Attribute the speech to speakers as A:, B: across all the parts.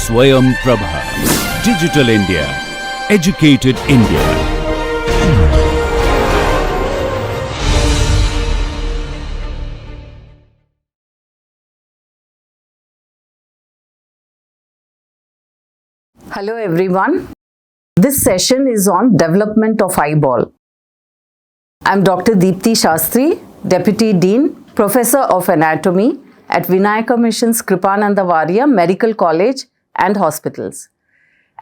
A: Swayam Prabha. Digital India. Educated India.
B: Hello everyone. This session is on development of eyeball. I am Dr. Deepti Shastri, Deputy Dean, Professor of Anatomy at Vinayaka Mission's Kripananda Varya Medical College and Hospitals,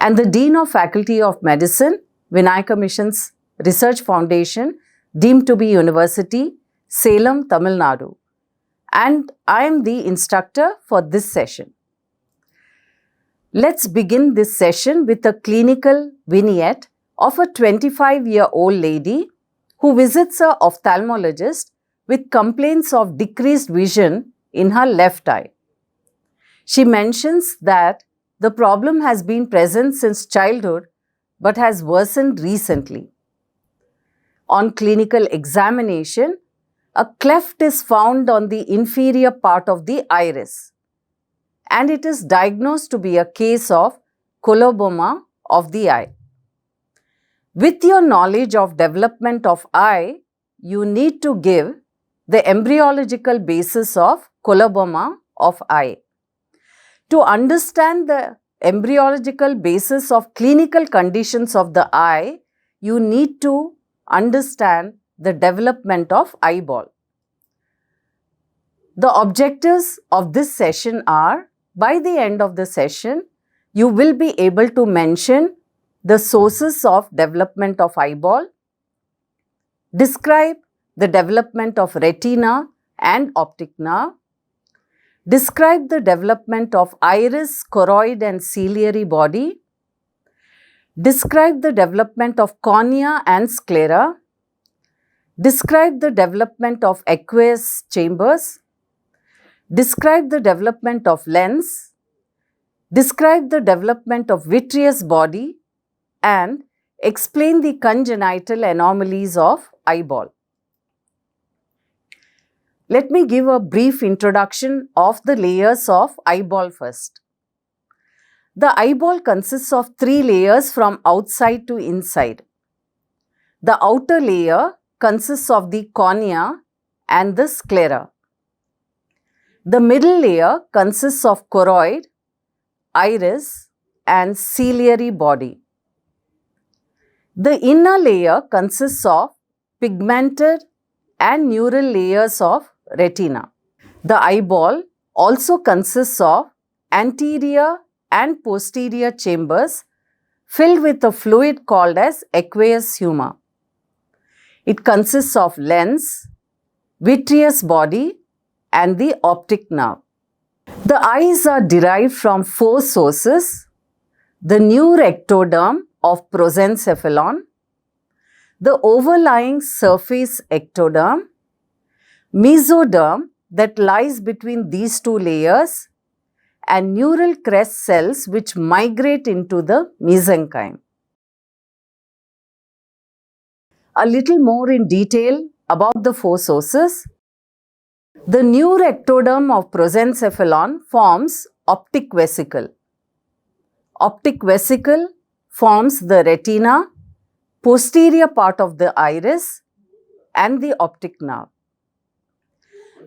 B: and the Dean of Faculty of Medicine, Vinayaka Mission's Research Foundation, deemed to be University, Salem, Tamil Nadu. And I am the instructor for this session. Let's begin this session with a clinical vignette of a 25-year-old lady who visits an ophthalmologist with complaints of decreased vision in her left eye. She mentions that the problem has been present since childhood but has worsened recently. On clinical examination, a cleft is found on the inferior part of the iris, and it is diagnosed to be a case of coloboma of the eye. With your knowledge of development of eye, you need to give the embryological basis of coloboma of eye. To understand the embryological basis of clinical conditions of the eye, you need to understand the development of eyeball. The objectives of this session are, by the end of the session, you will be able to mention the sources of development of eyeball, describe the development of retina and optic nerve, describe the development of iris, choroid and ciliary body, describe the development of cornea and sclera, describe the development of aqueous chambers, describe the development of lens, describe the development of vitreous body, and explain the congenital anomalies of eyeball. Let me give a brief introduction of the layers of eyeball first. The eyeball consists of 3 layers from outside to inside. The outer layer consists of the cornea and the sclera. The middle layer consists of choroid, iris and ciliary body. The inner layer consists of pigmented and neural layers of retina. The eyeball also consists of anterior and posterior chambers filled with a fluid called as aqueous humor. It consists of lens, vitreous body and the optic nerve. The eyes are derived from 4 sources: the new ectoderm of prosencephalon, the overlying surface ectoderm, mesoderm that lies between these 2 layers, and neural crest cells which migrate into the mesenchyme. A little more in detail about the 4 sources. The new ectoderm of prosencephalon forms optic vesicle. Optic vesicle forms the retina, posterior part of the iris and the optic nerve.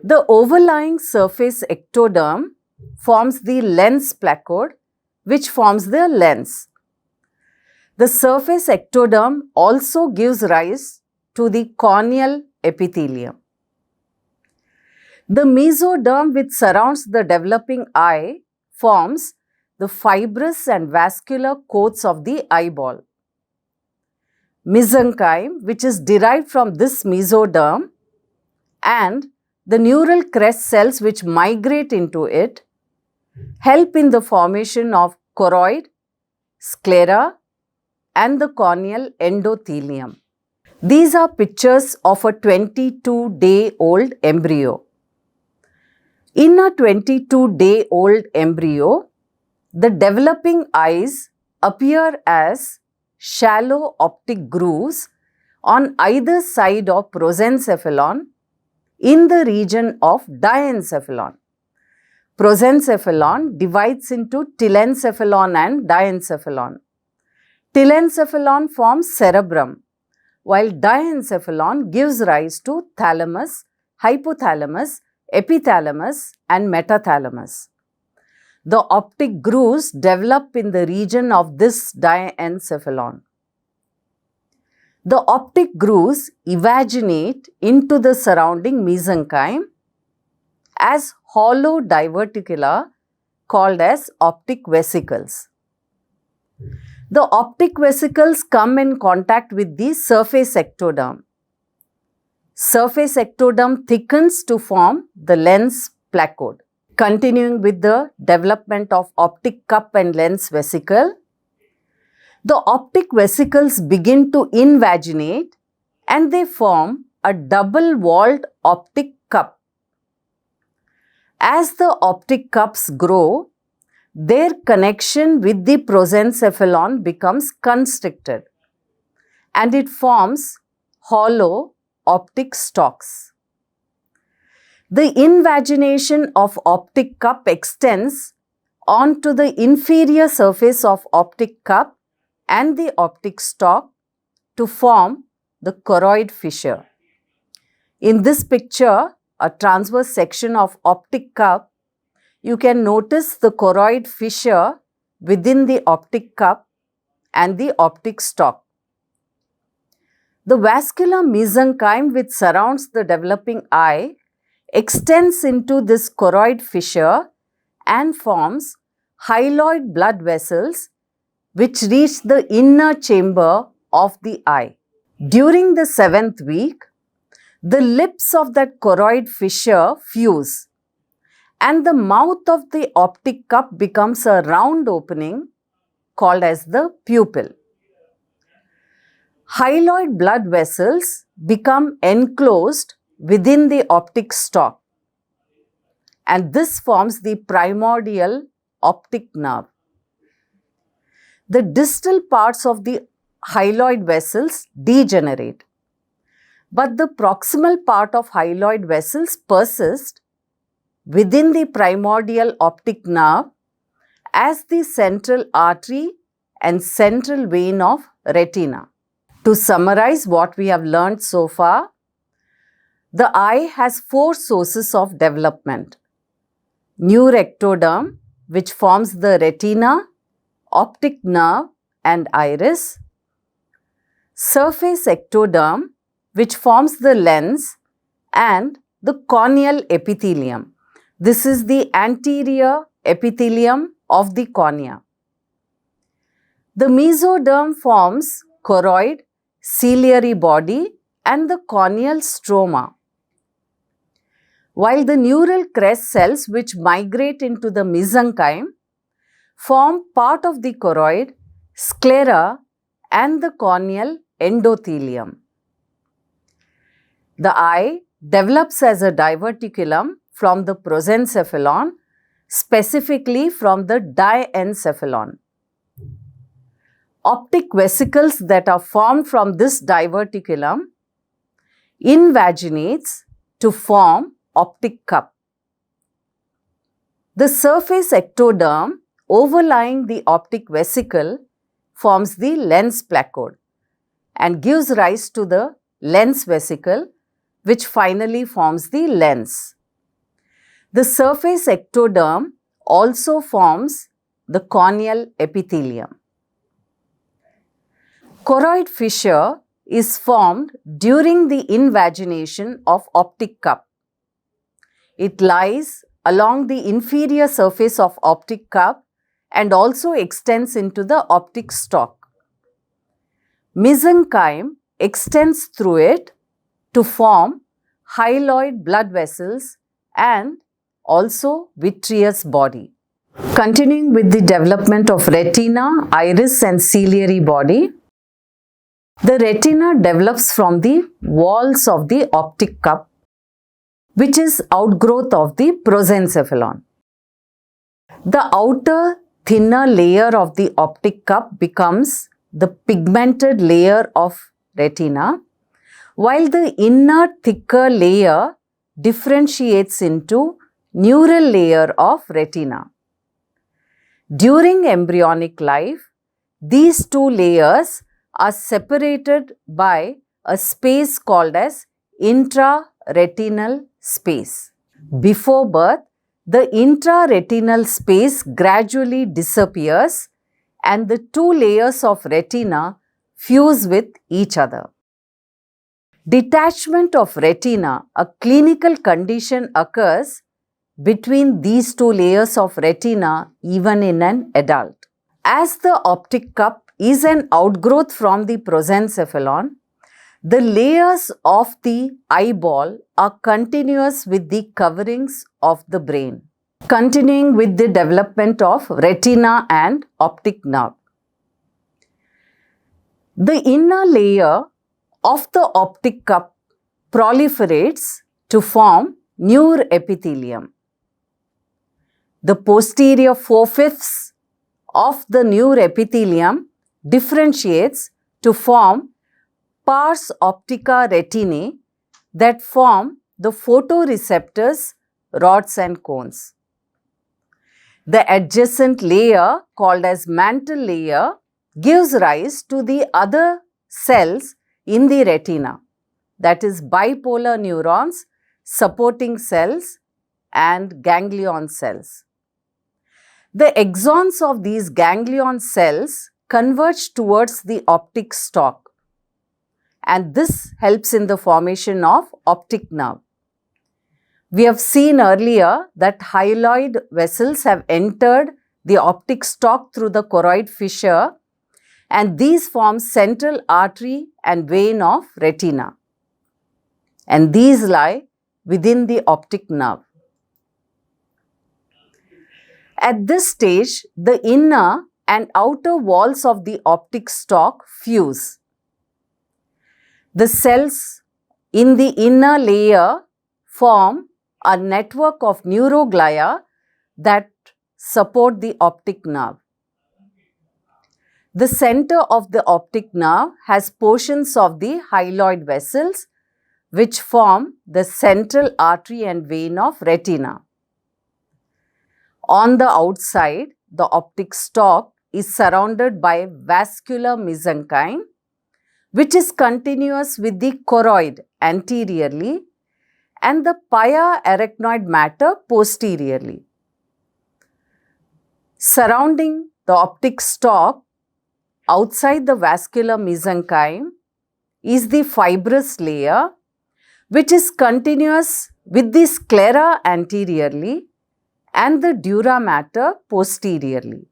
B: The overlying surface ectoderm forms the lens placode, which forms the lens. The surface ectoderm also gives rise to the corneal epithelium. The mesoderm which surrounds the developing eye forms the fibrous and vascular coats of the eyeball. Mesenchyme, which is derived from this mesoderm, and the neural crest cells which migrate into it help in the formation of choroid, sclera and the corneal endothelium. These are pictures of a 22-day-old embryo. In a 22-day-old embryo, the developing eyes appear as shallow optic grooves on either side of prosencephalon in the region of diencephalon. prosencephalon divides into telencephalon and diencephalon. Telencephalon forms cerebrum, while diencephalon gives rise to thalamus, hypothalamus, epithalamus and metathalamus. The optic grooves develop in the region of this diencephalon. The optic grooves evaginate into the surrounding mesenchyme as hollow diverticula called as optic vesicles. The optic vesicles come in contact with the surface ectoderm. Surface ectoderm thickens to form the lens placode. Continuing with the development of optic cup and lens vesicle, the optic vesicles begin to invaginate and they form a double-walled optic cup. As the optic cups grow, their connection with the prosencephalon becomes constricted and it forms hollow optic stalks. The invagination of optic cup extends onto the inferior surface of optic cup and the optic stalk to form the choroid fissure. In this picture, a transverse section of optic cup, you can notice the choroid fissure within the optic cup and the optic stalk. The vascular mesenchyme which surrounds the developing eye extends into this choroid fissure and forms hyaloid blood vessels which reach the inner chamber of the eye. During the 7th week, the lips of that choroid fissure fuse and the mouth of the optic cup becomes a round opening called as the pupil. Hyaloid blood vessels become enclosed within the optic stalk and this forms the primordial optic nerve. The distal parts of the hyaloid vessels degenerate, but the proximal part of hyaloid vessels persist within the primordial optic nerve as the central artery and central vein of retina. To summarize what we have learnt so far, the eye has 4 sources of development: neuroectoderm, which forms the retina, optic nerve and iris; surface ectoderm, which forms the lens, and the corneal epithelium. This is the anterior epithelium of the cornea. The mesoderm forms choroid, ciliary body and the corneal stroma, while the neural crest cells which migrate into the mesenchyme form part of the choroid, sclera and the corneal endothelium. The eye develops as a diverticulum from the prosencephalon, specifically from the diencephalon. Optic vesicles that are formed from this diverticulum invaginates to form optic cup. The surface ectoderm overlying the optic vesicle forms the lens placode and gives rise to the lens vesicle, which finally forms the lens. The surface ectoderm also forms the corneal epithelium. Choroid fissure is formed during the invagination of optic cup. It lies along the inferior surface of optic cup and also extends into the optic stalk. Mesenchyme extends through it to form hyaloid blood vessels and also vitreous body. Continuing with the development of retina, iris and ciliary body, the retina develops from the walls of the optic cup, which is outgrowth of the prosencephalon. The outer thinner layer of the optic cup becomes the pigmented layer of retina, while the inner thicker layer differentiates into neural layer of retina. During embryonic life, these two layers are separated by a space called as intraretinal space. Before birth, the intraretinal space gradually disappears and the two layers of retina fuse with each other. Detachment of retina, a clinical condition, occurs between these two layers of retina even in an adult. As the optic cup is an outgrowth from the prosencephalon, the layers of the eyeball are continuous with the coverings of the brain, continuing with the development of retina and optic nerve. The inner layer of the optic cup proliferates to form neuroepithelium. The posterior 4/5 of the neuroepithelium differentiates to form pars optica retinae that form the photoreceptors, rods and cones. The adjacent layer, called as mantle layer, gives rise to the other cells in the retina, that is bipolar neurons, supporting cells and ganglion cells. The axons of these ganglion cells converge towards the optic stalk, and this helps in the formation of optic nerve. We have seen earlier that hyaloid vessels have entered the optic stalk through the choroid fissure, and these form central artery and vein of retina, and these lie within the optic nerve. At this stage, the inner and outer walls of the optic stalk fuse. The cells in the inner layer form a network of neuroglia that support the optic nerve. The center of the optic nerve has portions of the hyaloid vessels which form the central artery and vein of retina. On the outside, the optic stalk is surrounded by vascular mesenchyme, which is continuous with the choroid anteriorly and the pia arachnoid matter posteriorly. Surrounding the optic stalk, outside the vascular mesenchyme, is the fibrous layer, which is continuous with the sclera anteriorly and the dura mater posteriorly.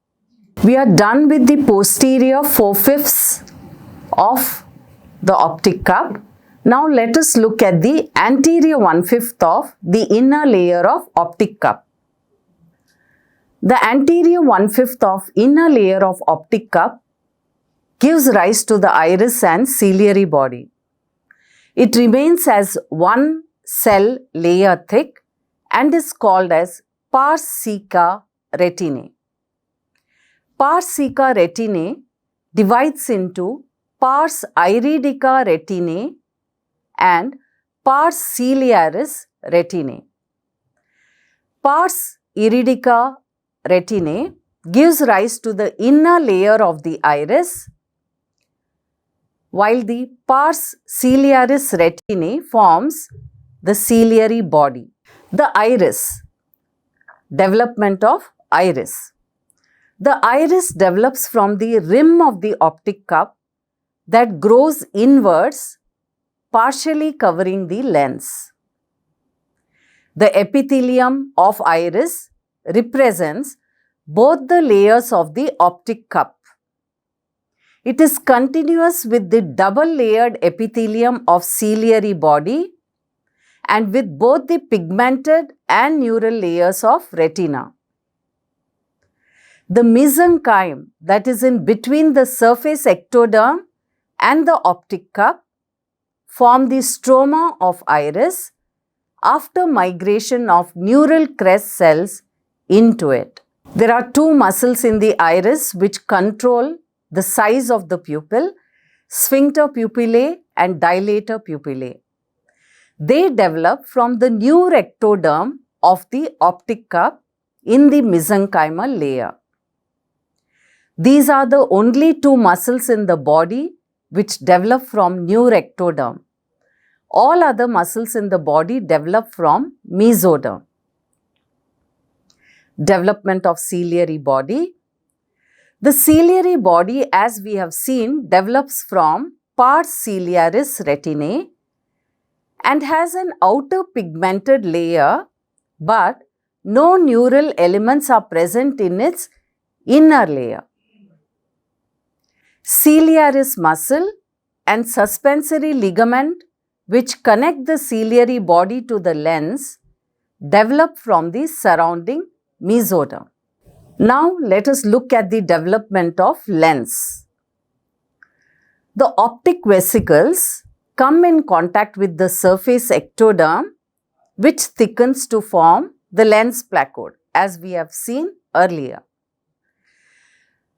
B: We are done with the posterior 4/5 of the optic cup. Now let us look at the anterior 1/5 of the inner layer of optic cup. The anterior 1/5 of inner layer of optic cup gives rise to the iris and ciliary body. It remains as one cell layer thick and is called as pars ceca retinae. Pars ceca retinae divides into pars iridica retinae and pars ciliaris retinae. Pars iridica retinae gives rise to the inner layer of the iris, while the pars ciliaris retinae forms the ciliary body. The iris, development of iris. The iris develops from the rim of the optic cup that grows inwards, partially covering the lens. The epithelium of iris represents both the layers of the optic cup. It is continuous with the double-layered epithelium of ciliary body and with both the pigmented and neural layers of retina. The mesenchyme, that is in between the surface ectoderm and the optic cup, form the stroma of iris after migration of neural crest cells into it. There are two muscles in the iris which control the size of the pupil, sphincter pupillae and dilator pupillae. They develop from the neuroectoderm of the optic cup in the mesenchymal layer. These are the only two muscles in the body which develop from new rectoderm. All other muscles in the body develop from mesoderm. Development of ciliary body. The ciliary body, as we have seen, develops from pars ciliaris retinae and has an outer pigmented layer, but no neural elements are present in its inner layer. Ciliaris muscle and suspensory ligament which connect the ciliary body to the lens develop from the surrounding mesoderm. Now let us look at the development of lens. The optic vesicles come in contact with the surface ectoderm which thickens to form the lens placode, as we have seen earlier.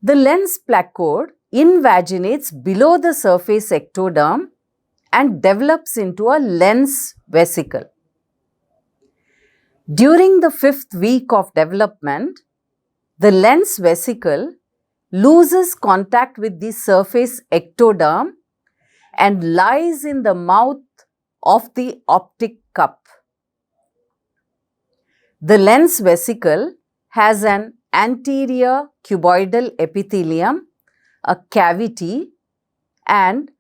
B: The lens placode invaginates below the surface ectoderm and develops into a lens vesicle. During the 5th week of development, the lens vesicle loses contact with the surface ectoderm and lies in the mouth of the optic cup. The lens vesicle has an anterior cuboidal epithelium, a cavity, and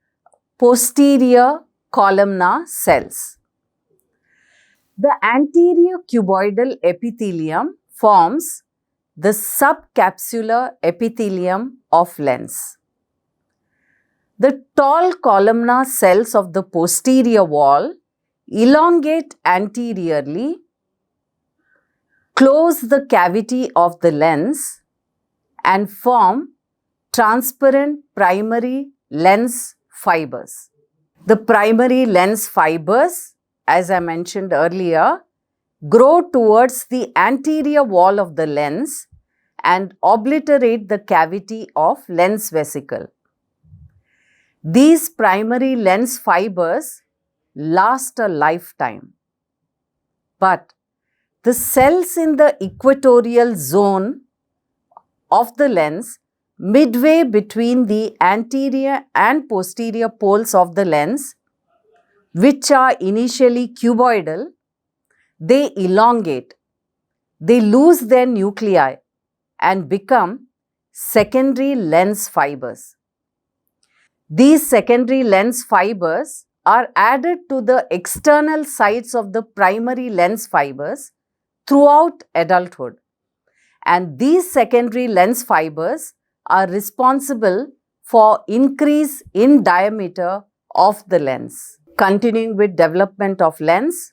B: posterior columnar cells. The anterior cuboidal epithelium forms the subcapsular epithelium of lens. The tall columnar cells of the posterior wall elongate anteriorly, close the cavity of the lens, and form transparent primary lens fibers. The primary lens fibers, as I mentioned earlier, grow towards the anterior wall of the lens and obliterate the cavity of lens vesicle. These primary lens fibers last a lifetime, but the cells in the equatorial zone of the lens, midway between the anterior and posterior poles of the lens, which are initially cuboidal, they elongate, they lose their nuclei and become secondary lens fibers. These secondary lens fibers are added to the external sides of the primary lens fibers throughout adulthood, and these secondary lens fibers are responsible for increase in diameter of the lens. Continuing with development of lens,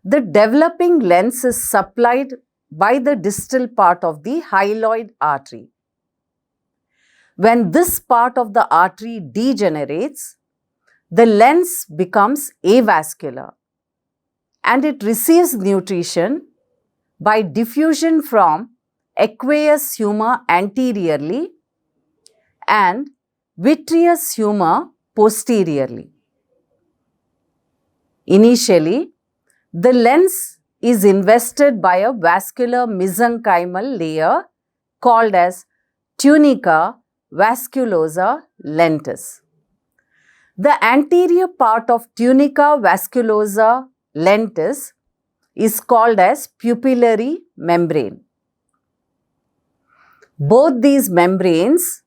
B: the developing lens is supplied by the distal part of the hyaloid artery. When this part of the artery degenerates, the lens becomes avascular and it receives nutrition by diffusion from aqueous humor anteriorly and vitreous humor posteriorly. Initially, the lens is invested by a vascular mesenchymal layer called as tunica vasculosa lentis. The anterior part of tunica vasculosa lentis is called as pupillary membrane. Both these membranes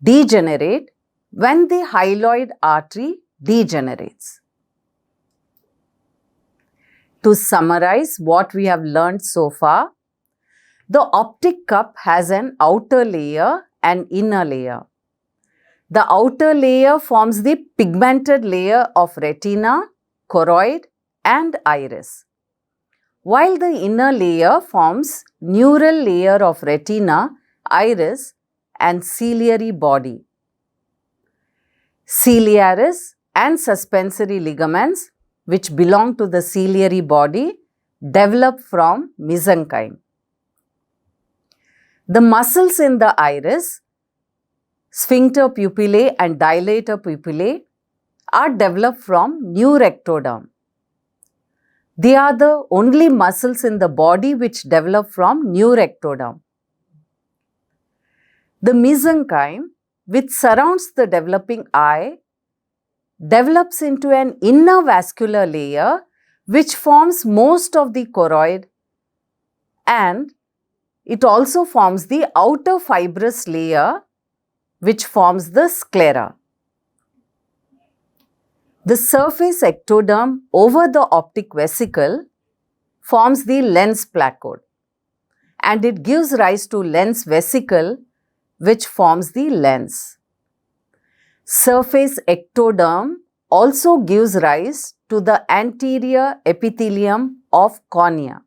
B: degenerate when the hyaloid artery degenerates. To summarize what we have learned so far, the optic cup has an outer layer and inner layer. The outer layer forms the pigmented layer of retina, choroid, and iris, while the inner layer forms neural layer of retina, iris, and ciliary body. Ciliaris and suspensory ligaments, which belong to the ciliary body, develop from mesenchyme. The muscles in the iris, sphincter pupillae and dilator pupillae, are developed from new rectoderm. They are the only muscles in the body which develop from neuroectoderm. The mesenchyme, which surrounds the developing eye, develops into an inner vascular layer which forms most of the choroid, and it also forms the outer fibrous layer which forms the sclera. The surface ectoderm over the optic vesicle forms the lens placode, and it gives rise to lens vesicle which forms the lens. Surface ectoderm also gives rise to the anterior epithelium of cornea.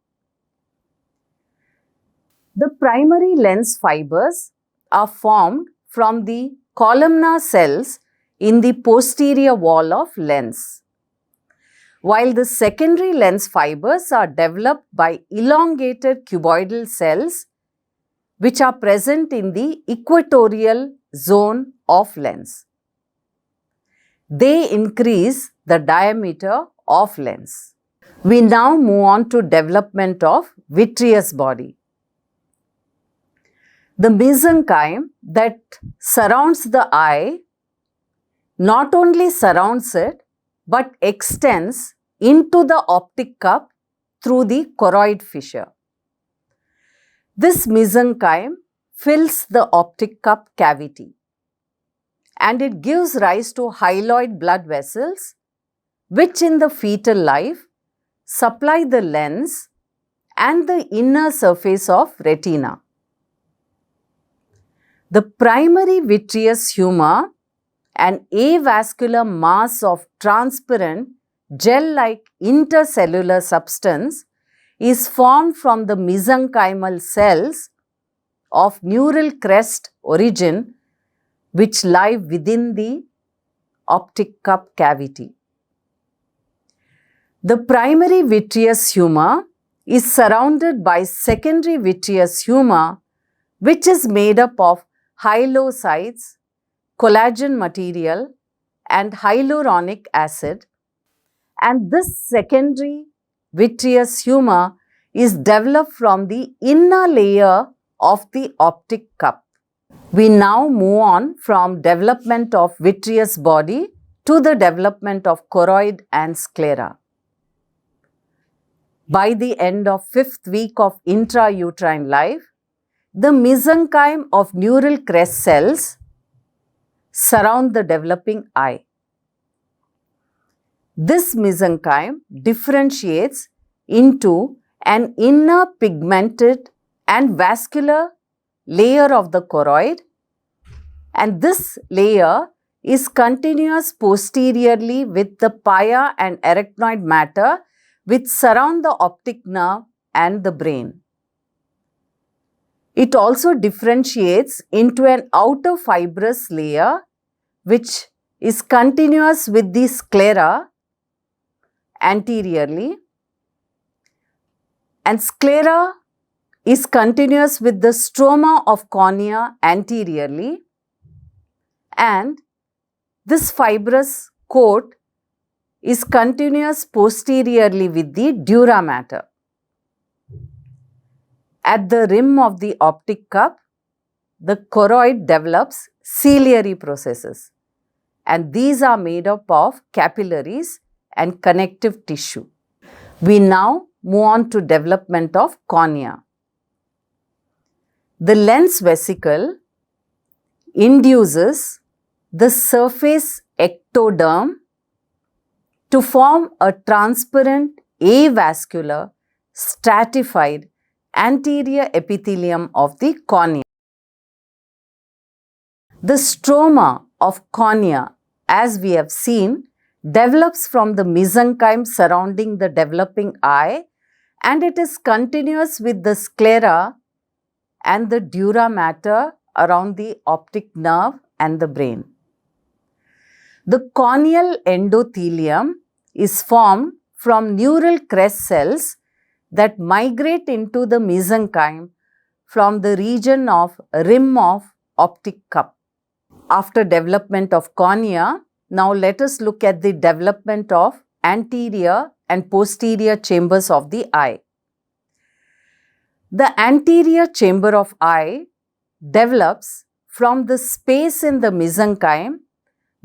B: The primary lens fibers are formed from the columnar cells in the posterior wall of lens, while the secondary lens fibers are developed by elongated cuboidal cells which are present in the equatorial zone of lens. They increase the diameter of lens. We now move on to development of vitreous body. The mesenchyme that surrounds the eye not only surrounds it but extends into the optic cup through the choroid fissure. This mesenchyme fills the optic cup cavity, and it gives rise to hyaloid blood vessels which in the fetal life supply the lens and the inner surface of retina. The primary vitreous humor, an avascular mass of transparent gel-like intercellular substance, is formed from the mesenchymal cells of neural crest origin which lie within the optic cup cavity. The primary vitreous humor is surrounded by secondary vitreous humor which is made up of hyalocytes, collagen material and hyaluronic acid, and this secondary vitreous humor is developed from the inner layer of the optic cup. We now move on from development of vitreous body to the development of choroid and sclera. By the end of 5th week of intrauterine life, the mesenchyme of neural crest cells surround the developing eye. This mesenchyme differentiates into an inner pigmented and vascular layer of the choroid, and this layer is continuous posteriorly with the pia and arachnoid matter which surround the optic nerve and the brain. It also differentiates into an outer fibrous layer which is continuous with the sclera anteriorly, and sclera is continuous with the stroma of cornea anteriorly, and this fibrous coat is continuous posteriorly with the dura mater. At the rim of the optic cup, the choroid develops ciliary processes, and these are made up of capillaries and connective tissue. We now move on to development of cornea. The lens vesicle induces the surface ectoderm to form a transparent avascular stratified anterior epithelium of the cornea. The stroma of cornea, as we have seen, develops from the mesenchyme surrounding the developing eye, and it is continuous with the sclera and the dura mater around the optic nerve and the brain. The corneal endothelium is formed from neural crest cells that migrate into the mesenchyme from the region of rim of optic cup. After development of cornea, now let us look at the development of anterior and posterior chambers of the eye. The anterior chamber of eye develops from the space in the mesenchyme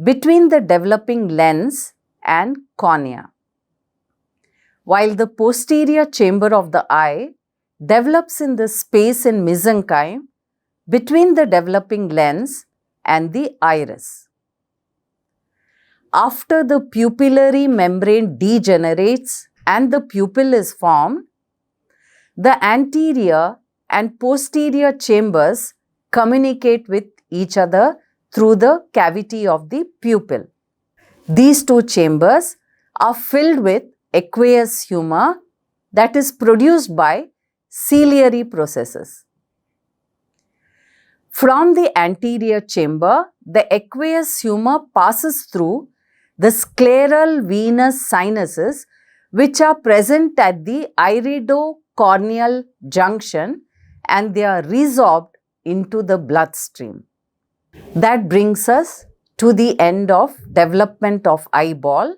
B: between the developing lens and cornea, while the posterior chamber of the eye develops in the space in mesenchyme between the developing lens and the iris. After the pupillary membrane degenerates and the pupil is formed, the anterior and posterior chambers communicate with each other through the cavity of the pupil. These two chambers are filled with aqueous humor that is produced by ciliary processes. From the anterior chamber, the aqueous humor passes through the scleral venous sinuses which are present at the iridocorneal junction, and they are resorbed into the bloodstream. That brings us to the end of development of eyeball.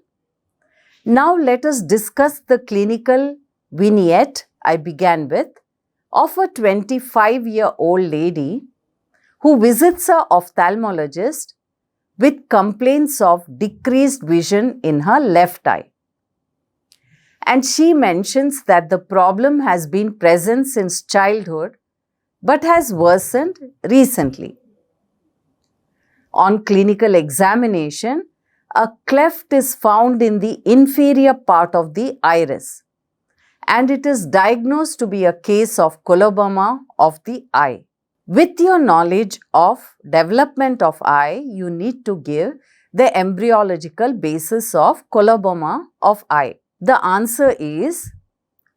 B: Now let us discuss the clinical vignette I began with of a 25-year-old lady who visits an ophthalmologist with complaints of decreased vision in her left eye. And she mentions that the problem has been present since childhood but has worsened recently. On clinical examination, a cleft is found in the inferior part of the iris, and it is diagnosed to be a case of coloboma of the eye. With your knowledge of development of eye, you need to give the embryological basis of coloboma of eye. The answer is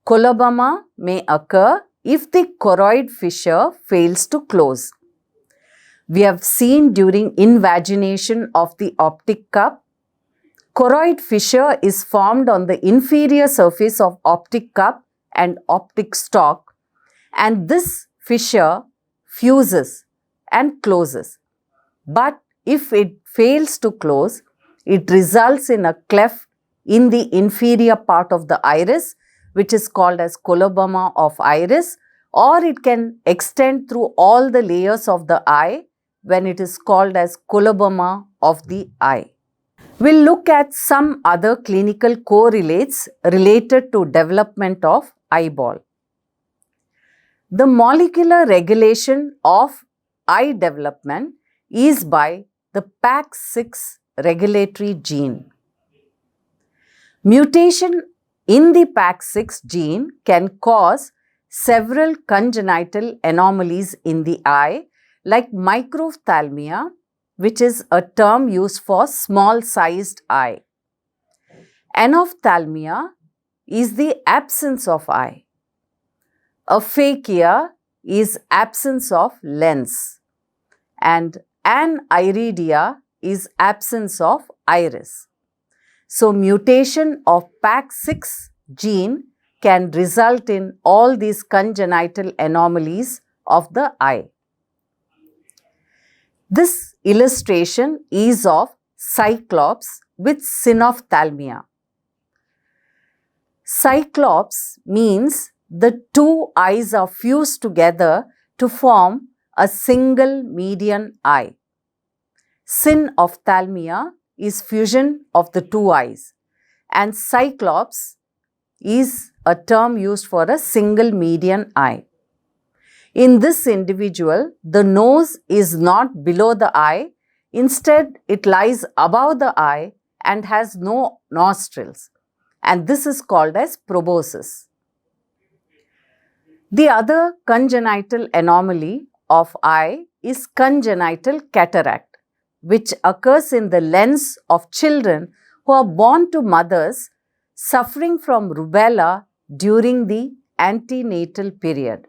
B: coloboma may occur if the choroid fissure fails to close. We have seen during invagination of the optic cup, choroid fissure is formed on the inferior surface of optic cup and optic stalk, and this fissure fuses and closes. But if it fails to close, it results in a cleft in the inferior part of the iris, which is called as coloboma of iris, or it can extend through all the layers of the eye when it is called as coloboma of the eye. We'll look at some other clinical correlates related to development of eyeball. The molecular regulation of eye development is by the PAX6 regulatory gene. Mutation in the PAX6 gene can cause several congenital anomalies in the eye, like microphthalmia, which is a term used for small-sized eye. Anophthalmia is the absence of eye. Aphakia is absence of lens, and aniridia is absence of iris. So, mutation of PAX6 gene can result in all these congenital anomalies of the eye. This illustration is of cyclops with synophthalmia. Cyclops means the two eyes are fused together to form a single median eye. Synophthalmia is fusion of the two eyes, and cyclops is a term used for a single median eye. In this individual, the nose is not below the eye, instead it lies above the eye and has no nostrils, and this is called as proboscis. The other congenital anomaly of eye is congenital cataract, which occurs in the lens of children who are born to mothers suffering from rubella during the antenatal period.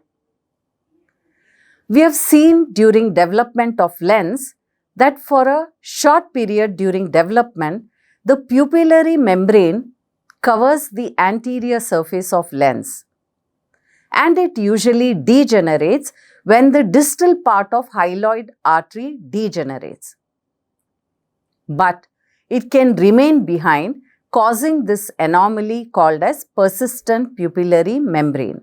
B: We have seen during development of lens that for a short period during development, the pupillary membrane covers the anterior surface of lens, and it usually degenerates when the distal part of hyaloid artery degenerates. But it can remain behind causing this anomaly called as persistent pupillary membrane.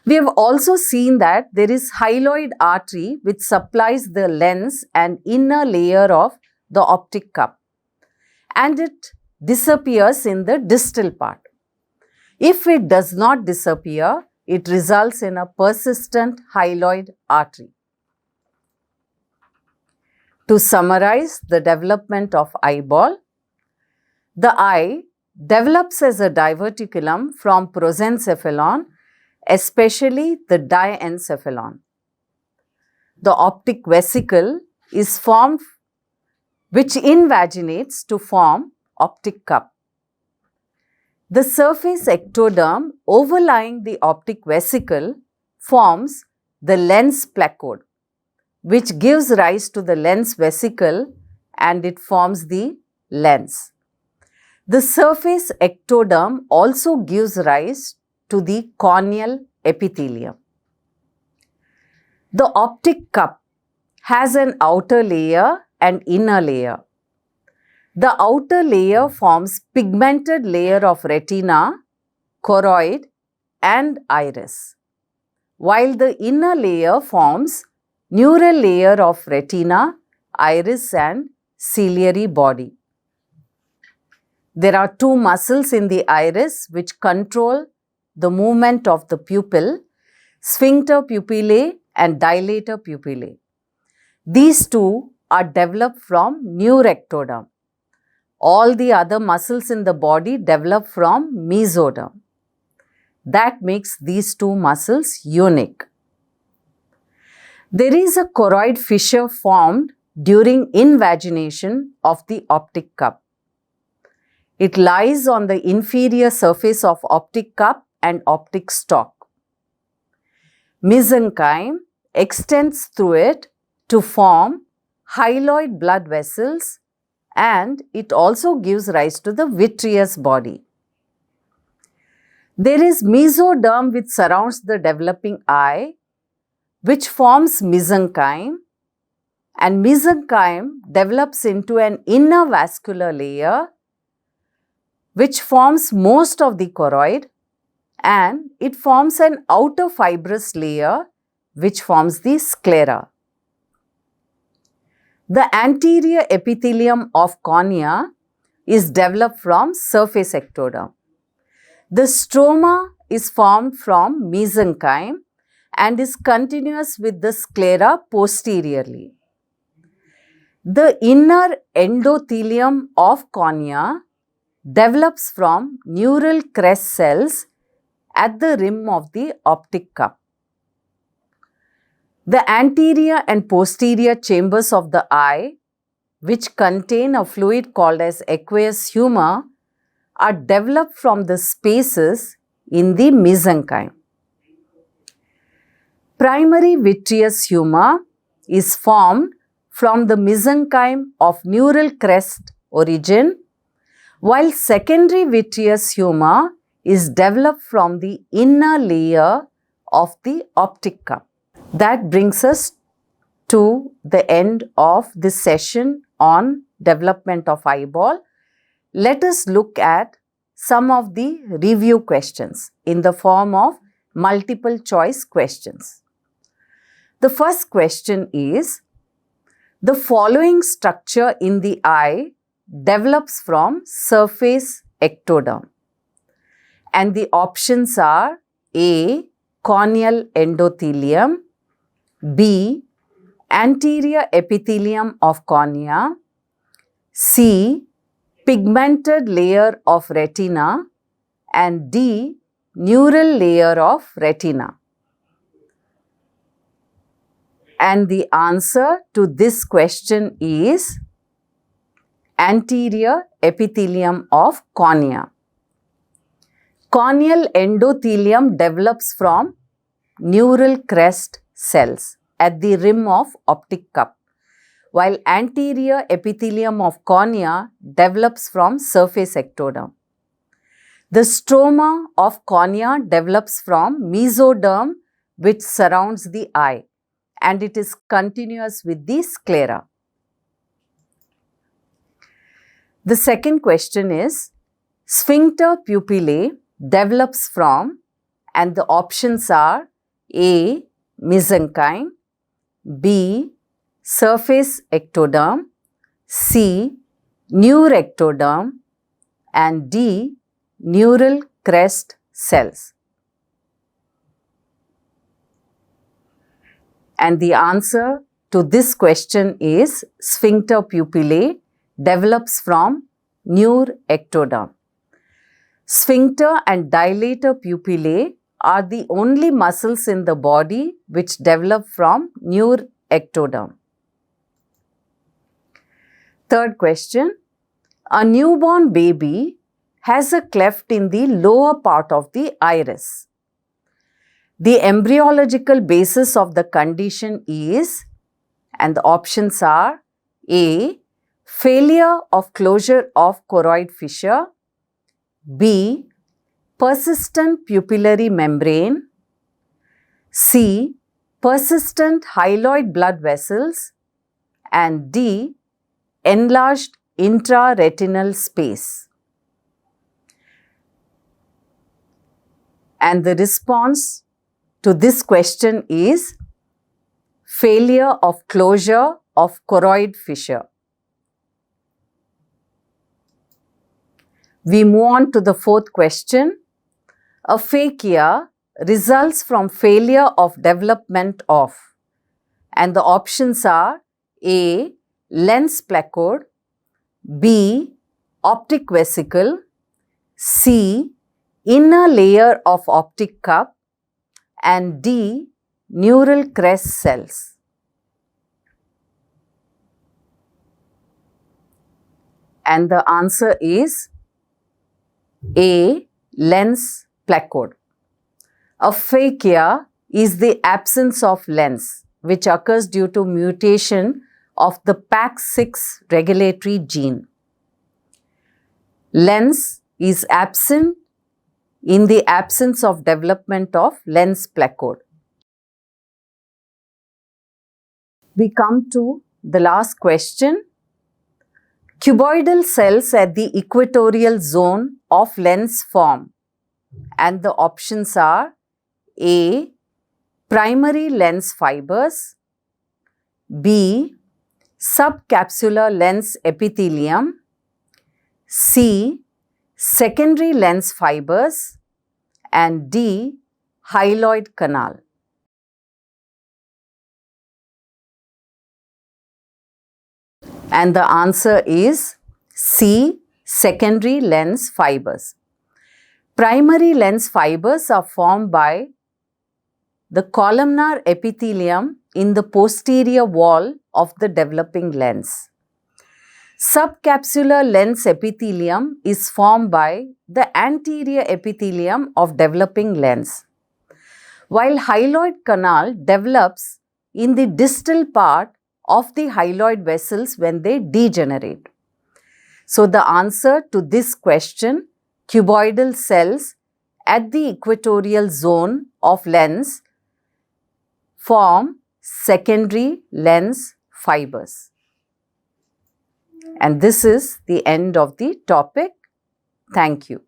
B: We have also seen that there is hyaloid artery which supplies the lens and inner layer of the optic cup, and it disappears in the distal part. If it does not disappear, it results in a persistent hyaloid artery. To summarize the development of eyeball, the eye develops as a diverticulum from prosencephalon, especially the diencephalon. The optic vesicle is formed which invaginates to form optic cup. The surface ectoderm overlying the optic vesicle forms the lens placode, which gives rise to the lens vesicle, and it forms the lens. The surface ectoderm also gives rise to the corneal epithelium. The optic cup has an outer layer and inner layer. The outer layer forms pigmented layer of retina, choroid and iris, while the inner layer forms neural layer of retina, iris and ciliary body. There are two muscles in the iris which control the movement of the pupil, sphincter pupillae and dilator pupillae. These two are developed from neurectoderm. All the other muscles in the body develop from mesoderm. That makes these two muscles unique. There is a choroid fissure formed during invagination of the optic cup. It lies on the inferior surface of optic cup and optic stalk. Mesenchyme extends through it to form hyaloid blood vessels, and it also gives rise to the vitreous body. There is mesoderm which surrounds the developing eye, which forms mesenchyme, and mesenchyme develops into an inner vascular layer which forms most of the choroid, and it forms an outer fibrous layer which forms the sclera. The anterior epithelium of cornea is developed from surface ectoderm. The stroma is formed from mesenchyme and is continuous with the sclera posteriorly. The inner endothelium of cornea develops from neural crest cells at the rim of the optic cup. The anterior and posterior chambers of the eye, which contain a fluid called as aqueous humor, are developed from the spaces in the mesenchyme. Primary vitreous humor is formed from the mesenchyme of neural crest origin, while secondary vitreous humor is developed from the inner layer of the optic cup. That brings us to the end of this session on development of eyeball. Let us look at some of the review questions in the form of multiple choice questions. The first question is, the following structure in the eye develops from surface ectoderm, and the options are A. Corneal endothelium, B. Anterior epithelium of cornea, C. Pigmented layer of retina, and D. Neural layer of retina. And the answer to this question is anterior epithelium of cornea. Corneal endothelium develops from neural crest cells at the rim of optic cup, while anterior epithelium of cornea develops from surface ectoderm. The stroma of cornea develops from mesoderm, which surrounds the eye, and it is continuous with the sclera. The second question is, sphincter pupillae develops from, and the options are A. mesenchyme, B. surface ectoderm, C. neurectoderm, and D. neural crest cells. And the answer to this question is sphincter pupillae develops from neurectoderm. Sphincter and dilator pupillae are the only muscles in the body which develop from neurectoderm. Third question, a newborn baby has a cleft in the lower part of the iris. The embryological basis of the condition is, and the options are A. failure of closure of choroid fissure, B. persistent pupillary membrane, C. persistent hyaloid blood vessels, and D. enlarged intraretinal space. And the response to this question is failure of closure of choroid fissure. We move on to the fourth question. Aphakia results from failure of development of, and the options are A. lens placode, B. optic vesicle, C. inner layer of optic cup, and D. neural crest cells. And the answer is A. lens placode. Aphakia is the absence of lens, which occurs due to mutation of the PAX6 regulatory gene. Lens is absent in the absence of development of lens placode. We come to the last question. Cuboidal cells at the equatorial zone of lens form, and the options are A. primary lens fibers, B. subcapsular lens epithelium, C. secondary lens fibers, and D. hyaloid canal. And the answer is C. secondary lens fibers. Primary lens fibers are formed by the columnar epithelium in the posterior wall of the developing lens. Subcapsular lens epithelium is formed by the anterior epithelium of developing lens, while hyaloid canal develops in the distal part of the hyaloid vessels when they degenerate. So, the answer to this question, cuboidal cells at the equatorial zone of lens form secondary lens fibers. And this is the end of the topic. Thank you.